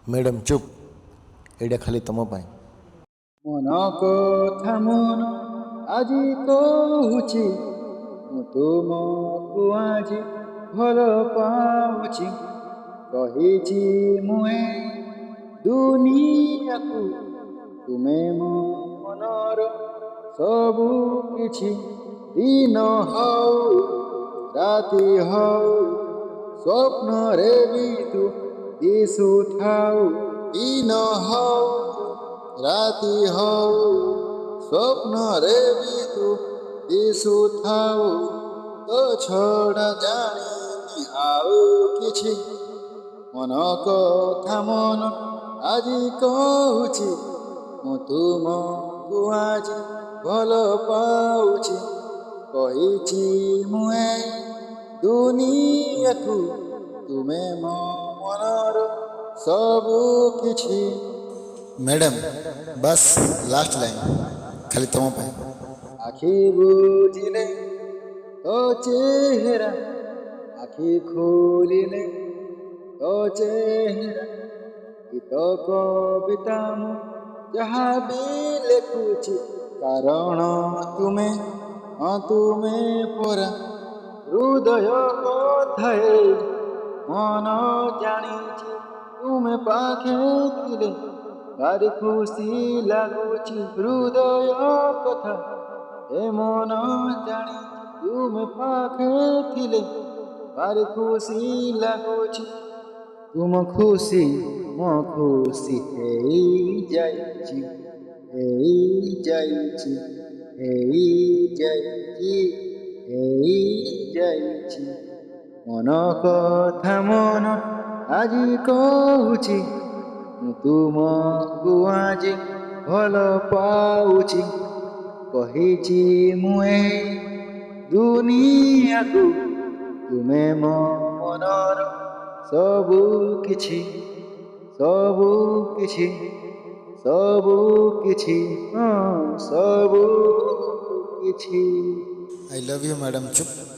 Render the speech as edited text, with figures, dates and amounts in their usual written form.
Madam चुप एटा खाली तुम पाई मन कथा मन আজি কହୁଛି ମୁଁ ତୁମକୁ ଆଜି ଭଲ ପାଉଛି କହିଛି ମୁଁ ଏ ଦୁନିଆକୁ ତୁମେ ମୋ ମନର ସବୁ କିଛି ଦିନ ହଉ ରାତି ହଉ ସ୍ୱପ୍ନରେ ବି ତୁ ଦିଶୁଥାଉ ଦିନ ହଉ ରାତି ହଉ ସ୍ୱପ୍ନରେ ବି ତୁ ଦିଶୁଥାଉ ତୋ ଛଡ଼ା ଜାଣିନି ଆଉ କିଛି ମନ କଥା ମନ ଆଜି କହୁଛି ମୁଁ ତୁମକୁ ଆଜି ଭଲ ପାଉଛି କହିଛି ମୁଁ ଏ ଦୁନିଆକୁ ତୁମେ ମୋ ମନର ସବୁ କିଛି। मैडम बस लास्ट लाइन खाली तुम पाई আখি বুঝিলে তো চেহারা আখি খুলিলে তো চেহারা গীত কবিতা ମୁଁ ଯାହା ବି ଲେଖୁଛି କାରଣ ତୁମେ ତୁମେ ପରା ହୃଦୟ କଥାଏ ମନ ଜାଣିଛି ତୁମେ ପାଖେ ଥିଲେ ଭାରି ଖୁସି ଲାଗୁଛି ହୃଦୟ କଥା ଏ ମନ ଜାଣିଛି ତୁମେ ପାଖେ ଥିଲେ ଭାରି ଖୁସି ଲାଗୁଛି ତୁମ ଖୁସି ମୋ ଖୁସି ହେଇଯାଇଛି ହେଇଯାଇଛି ହେଇଯାଇଛି ହେଇଯାଇଛି ମନ କଥା ମନ ଆଜି କହୁଛି ମୁଁ ତୁମକୁ ଆଜି ଭଲ ପାଉଛି କହିଛି ମୁଁ ଏ ଦୁନିଆକୁ ତୁମେ ମୋ ମନର ସବୁ କିଛି ସବୁ କିଛି ସବୁ କିଛି ସବୁ କିଛି। आई लव यू मैडम चुप।